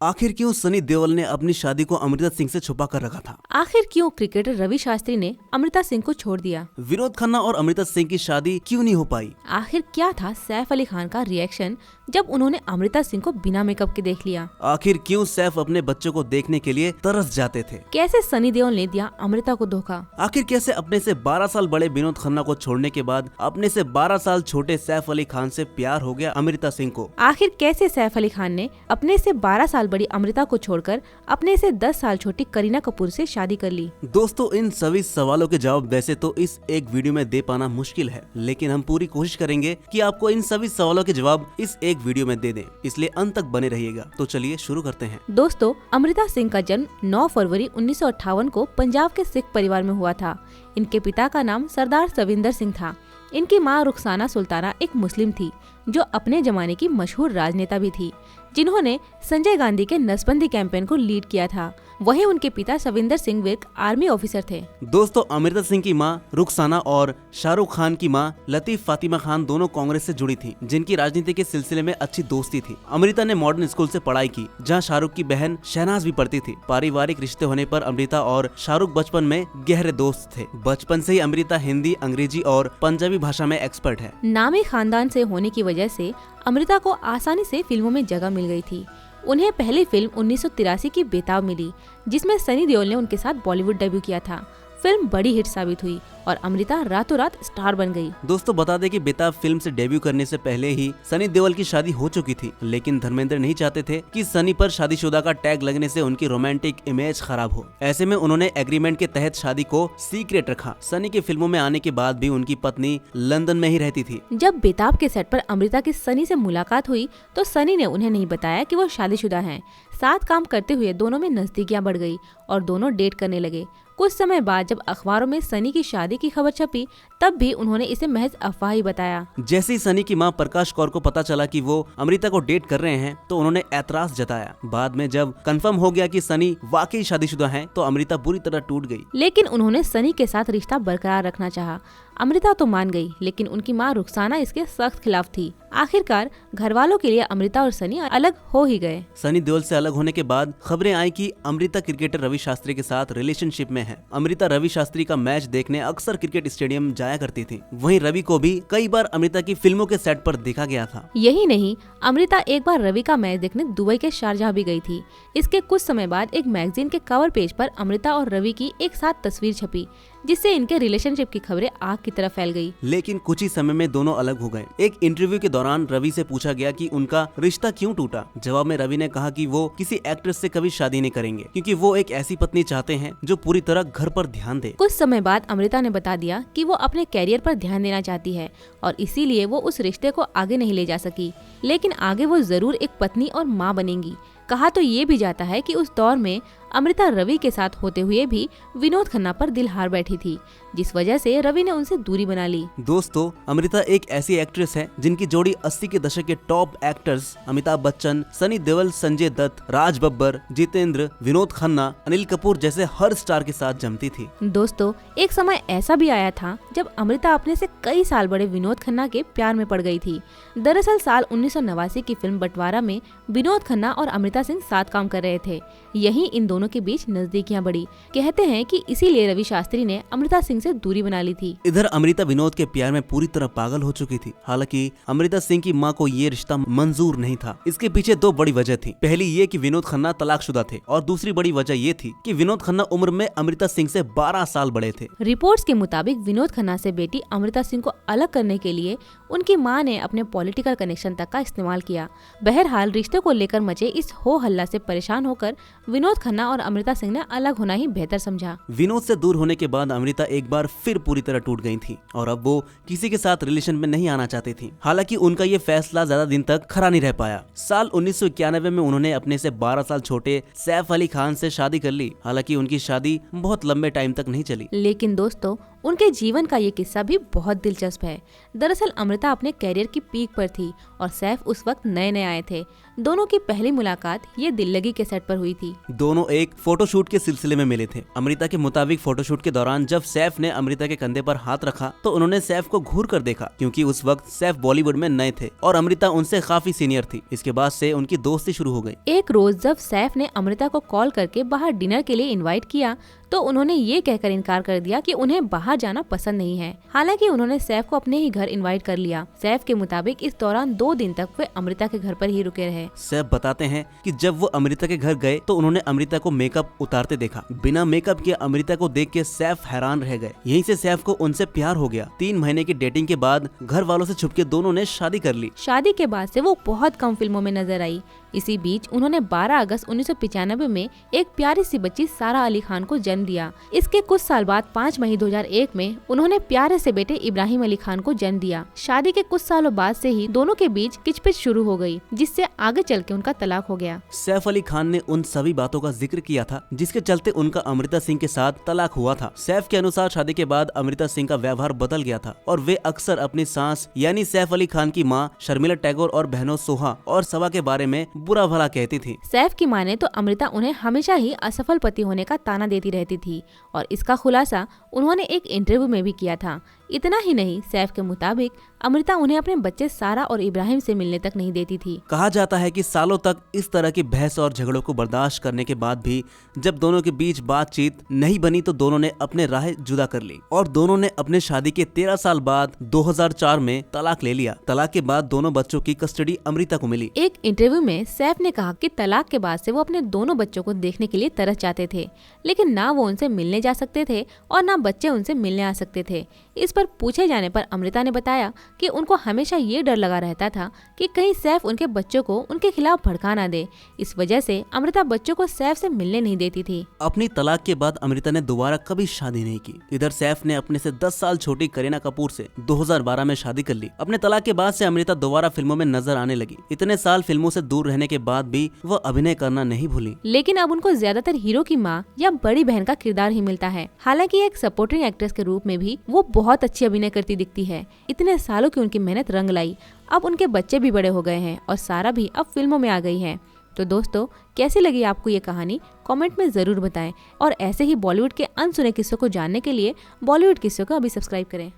आखिर क्यों सनी देओल ने अपनी शादी को अमृता सिंह से छुपा कर रखा था? आखिर क्यों क्रिकेटर रवि शास्त्री ने अमृता सिंह को छोड़ दिया? विनोद खन्ना और अमृता सिंह की शादी क्यों नहीं हो पाई? आखिर क्या था सैफ अली खान का रिएक्शन जब उन्होंने अमृता सिंह को बिना मेकअप के देख लिया? आखिर क्यों सैफ अपने बच्चों को देखने के लिए तरस जाते थे? कैसे सनी देओल ने दिया अमृता को धोखा? आखिर कैसे अपने से 12 साल बड़े विनोद खन्ना को छोड़ने के बाद अपने से 12 साल छोटे सैफ अली खान से प्यार हो गया अमृता सिंह को? आखिर कैसे सैफ अली खान ने अपने से 12 साल बड़ी अमृता को छोड़कर अपने से 10 साल छोटी करीना कपूर से शादी कर ली? दोस्तों, इन सभी सवालों के जवाब वैसे तो इस एक वीडियो में दे पाना मुश्किल है, लेकिन हम पूरी कोशिश करेंगे कि आपको इन सभी सवालों के जवाब इस एक वीडियो में दे दें, इसलिए अंत तक बने रहिएगा। तो चलिए शुरू करते हैं। दोस्तों, अमृता सिंह का जन्म 9 फरवरी 1958 को पंजाब के सिख परिवार में हुआ था। इनके पिता का नाम सरदार सविंदर सिंह था। इनकी मां रुखसाना सुल्ताना एक मुस्लिम थी जो अपने जमाने की मशहूर राजनेता भी थी, जिन्होंने संजय गांधी के नसबंदी कैंपेन को लीड किया था। वहीं उनके पिता सविंदर सिंह विर्क आर्मी ऑफिसर थे। दोस्तों, अमृता सिंह की मां रुखसाना और शाहरुख खान की मां लतीफ फातिमा खान दोनों कांग्रेस से जुड़ी थी, जिनकी राजनीति के सिलसिले में अच्छी दोस्ती थी। अमृता ने मॉडर्न स्कूल से पढ़ाई की, जहां शाहरुख की बहन शहनाज भी पढ़ती थी। पारिवारिक रिश्ते होने पर अमृता और शाहरुख बचपन में गहरे दोस्त थे। बचपन से ही अमृता हिंदी, अंग्रेजी और पंजाबी भाषा में एक्सपर्ट है। नामी खानदान से होने की वजह से अमृता को आसानी से फिल्मों में जगह मिल गई थी। उन्हें पहली फिल्म 1983 की बेताब मिली, जिसमें सनी देओल ने उनके साथ बॉलीवुड डेब्यू किया था। फिल्म बड़ी हिट साबित हुई और अमृता रातों रात स्टार बन गई। दोस्तों, बता दें कि बेताब फिल्म से डेब्यू करने से पहले ही सनी देओल की शादी हो चुकी थी, लेकिन धर्मेंद्र नहीं चाहते थे कि सनी पर शादीशुदा का टैग लगने से उनकी रोमांटिक इमेज खराब हो। ऐसे में उन्होंने एग्रीमेंट के तहत शादी को सीक्रेट रखा। सनी की फिल्मों में आने के बाद भी उनकी पत्नी लंदन में ही रहती थी। जब बेताब के सेट पर अमृता की सनी से मुलाकात हुई तो सनी ने उन्हें नहीं बताया कि वो शादीशुदा हैं। साथ काम करते हुए दोनों में नजदीकियां बढ़ गई और दोनों डेट करने लगे। कुछ समय बाद जब अखबारों में सनी की शादी की खबर छपी, तब भी उन्होंने इसे महज अफवाह ही बताया। जैसे ही सनी की मां प्रकाश कौर को पता चला कि वो अमृता को डेट कर रहे हैं, तो उन्होंने ऐतराज जताया। बाद में जब कंफर्म हो गया कि सनी वाकई शादीशुदा हैं, तो अमृता बुरी तरह टूट गई। लेकिन उन्होंने सनी के साथ रिश्ता बरकरार रखना चाहा। अमृता तो मान गई, लेकिन उनकी मां रुखसाना इसके सख्त खिलाफ थी। आखिरकार घर वालों के लिए अमृता और सनी अलग हो ही गए। सनी देओल से अलग होने के बाद खबरें आई कि अमृता क्रिकेटर रवि शास्त्री के साथ रिलेशनशिप में है। अमृता रवि शास्त्री का मैच देखने अक्सर क्रिकेट स्टेडियम जाया करती थी। वहीं रवि को भी कई बार अमृता की फिल्मों के सेट पर देखा गया था। यही नहीं, अमृता एक बार रवि का मैच देखने दुबई के शारजाह भी गई थी। इसके कुछ समय बाद एक मैगजीन के कवर पेज पर अमृता और रवि की एक साथ तस्वीर छपी, जिससे इनके रिलेशनशिप की खबरें आग की तरह फैल गई। लेकिन कुछ ही समय में दोनों अलग हो गए। एक इंटरव्यू के दौरान रवि से पूछा गया कि उनका रिश्ता क्यों टूटा। जवाब में रवि ने कहा कि वो किसी एक्ट्रेस से कभी शादी नहीं करेंगे, क्योंकि वो एक ऐसी पत्नी चाहते हैं जो पूरी तरह घर पर ध्यान दे। कुछ समय बाद अमृता ने बता दिया कि वो अपने कैरियर पर ध्यान देना चाहती है और इसीलिए वो उस रिश्ते को आगे नहीं ले जा सकी, लेकिन आगे वो जरूर एक पत्नी और माँ बनेंगी। कहा तो ये भी जाता है कि उस दौर में अमृता रवि के साथ होते हुए भी विनोद खन्ना पर दिल हार बैठी थी, जिस वजह से रवि ने उनसे दूरी बना ली। दोस्तों, अमृता एक ऐसी एक्ट्रेस है जिनकी जोड़ी 80 के दशक के टॉप एक्टर्स अमिताभ बच्चन, सनी देओल, संजय दत्त, राज बब्बर, जितेंद्र, विनोद खन्ना, अनिल कपूर जैसे हर स्टार के साथ जमती थी। दोस्तों, एक समय ऐसा भी आया था जब अमृता अपने से कई साल बड़े विनोद खन्ना के प्यार में पड़ गई थी। दरअसल साल 1989 की फिल्म बंटवारा में विनोद खन्ना और अमृता सिंह साथ काम कर रहे थे। यही इन दोनों के बीच नजदीकियां बढ़ी। कहते हैं कि इसीलिए रवि शास्त्री ने अमृता सिंह से दूरी बना ली थी। इधर अमृता विनोद के प्यार में पूरी तरह पागल हो चुकी थी। हालांकि अमृता सिंह की मां को ये रिश्ता मंजूर नहीं था। इसके पीछे दो बड़ी वजह थी। पहली ये कि विनोद खन्ना तलाकशुदा थे और दूसरी बड़ी वजह ये थी कि विनोद खन्ना उम्र में अमृता सिंह से 12 साल बड़े थे। रिपोर्ट्स के मुताबिक विनोद खन्ना से बेटी अमृता सिंह को अलग करने के लिए उनकी मां ने अपने पॉलिटिकल कनेक्शन तक का इस्तेमाल किया। बहरहाल रिश्ते को लेकर मचे इस हो हल्ला से परेशान होकर विनोद खन्ना और अमृता सिंह ने अलग होना ही बेहतर समझा। विनोद से दूर होने के बाद अमृता एक बार फिर पूरी तरह टूट गई थी और अब वो किसी के साथ रिलेशन में नहीं आना चाहती थी। हालांकि उनका ये फैसला ज्यादा दिन तक खरा नहीं रह पाया। साल 1991 में उन्होंने अपने से 12 साल छोटे सैफ अली खान से शादी कर ली। हालांकि उनकी शादी बहुत लंबे टाइम तक नहीं चली। लेकिन दोस्तों, उनके जीवन का ये किस्सा भी बहुत दिलचस्प है। दरअसल अमृता अपने कैरियर की पीक पर थी और सैफ उस वक्त नए नए आए थे। दोनों की पहली मुलाकात ये दिल लगी के सेट पर हुई थी। दोनों एक फोटोशूट के सिलसिले में मिले थे। अमृता के मुताबिक फोटोशूट के दौरान जब सैफ ने अमृता के कंधे पर हाथ रखा तो उन्होंने सैफ को घूर कर देखा, क्योंकि उस वक्त सैफ बॉलीवुड में नए थे और अमृता उनसे काफी सीनियर थी। इसके बाद से उनकी दोस्ती शुरू हो गई। एक रोज जब सैफ ने अमृता को कॉल करके बाहर डिनर के लिए इनवाइट किया तो उन्होंने ये कहकर इनकार कर दिया कि उन्हें बाहर जाना पसंद नहीं है। हालांकि उन्होंने सैफ को अपने ही घर इनवाइट कर लिया। सैफ के मुताबिक इस दौरान 2 दिन तक वे अमृता के घर पर ही रुके रहे। सैफ बताते हैं कि जब वो अमृता के घर गए तो उन्होंने अमृता को मेकअप उतारते देखा। बिना मेकअप के अमृता को देख के सैफ हैरान रह गए। यहीं से सैफ को उनसे प्यार हो गया। 3 महीने की डेटिंग के बाद घर वालों से छुपके दोनों ने शादी कर ली। शादी के बाद से वो बहुत कम फिल्मों में नजर आई। इसी बीच उन्होंने 12 अगस्त 1995 में एक प्यारी सी बच्ची सारा अली खान को जन्म दिया। इसके कुछ साल बाद 5 मई 2001 में उन्होंने प्यारे से बेटे इब्राहिम अली खान को जन्म दिया। शादी के कुछ सालों बाद से ही दोनों के बीच किचपिच शुरू हो गई, जिससे आगे चल के उनका तलाक हो गया। सैफ अली खान ने उन सभी बातों का जिक्र किया था जिसके चलते उनका अमृता सिंह के साथ तलाक हुआ था। सैफ के अनुसार शादी के बाद अमृता सिंह का व्यवहार बदल गया था और वे अक्सर अपनी सास यानी सैफ अली खान की मां शर्मिला टैगोर और बहनों सोहा और सबा के बारे में बुरा भला कहती थी। सैफ की माने तो अमृता उन्हें हमेशा ही असफल पति होने का ताना देती रहती थी और इसका खुलासा उन्होंने एक इंटरव्यू में भी किया था। इतना ही नहीं, सैफ के मुताबिक अमृता उन्हें अपने बच्चे सारा और इब्राहिम से मिलने तक नहीं देती थी। कहा जाता है कि सालों तक इस तरह की बहस और झगड़ों को बर्दाश्त करने के बाद भी जब दोनों के बीच बातचीत नहीं बनी तो दोनों ने अपने राह जुदा कर ली और दोनों ने अपने शादी के 13 साल बाद 2004 में तलाक ले लिया। तलाक के बाद दोनों बच्चों की कस्टडी अमृता को मिली। एक इंटरव्यू में सैफ ने कहा कि तलाक के बाद से वो अपने दोनों बच्चों को देखने के लिए तरस जाते थे, लेकिन ना वो उनसे मिलने जा सकते थे और ना बच्चे उनसे मिलने आ सकते थे। इस पर पूछे जाने पर अमृता ने बताया कि उनको हमेशा ये डर लगा रहता था कि कहीं सैफ उनके बच्चों को उनके खिलाफ भड़का ना दे। इस वजह से अमृता बच्चों को सैफ से मिलने नहीं देती थी। अपनी तलाक के बाद अमृता ने दोबारा कभी शादी नहीं की। इधर सैफ ने अपने से 10 साल छोटी करीना कपूर से 2012 में शादी कर ली। अपने तलाक के बाद से अमृता दोबारा फिल्मों में नजर आने लगी। इतने साल फिल्मों से दूर रहने के बाद भी वह अभिनय करना नहीं भूली। लेकिन अब उनको ज्यादातर हीरो की माँ या बड़ी बहन का किरदार ही मिलता है। हालांकि एक सपोर्टिंग एक्ट्रेस के रूप में भी वो बहुत अच्छी अभिनय करती दिखती है। इतने सालों की उनकी मेहनत रंग लाई। अब उनके बच्चे भी बड़े हो गए हैं और सारा भी अब फिल्मों में आ गई है। तो दोस्तों, कैसी लगी आपको ये कहानी? कमेंट में जरूर बताएं और ऐसे ही बॉलीवुड के अनसुने किस्सों को जानने के लिए बॉलीवुड किस्सों को अभी सब्सक्राइब करें।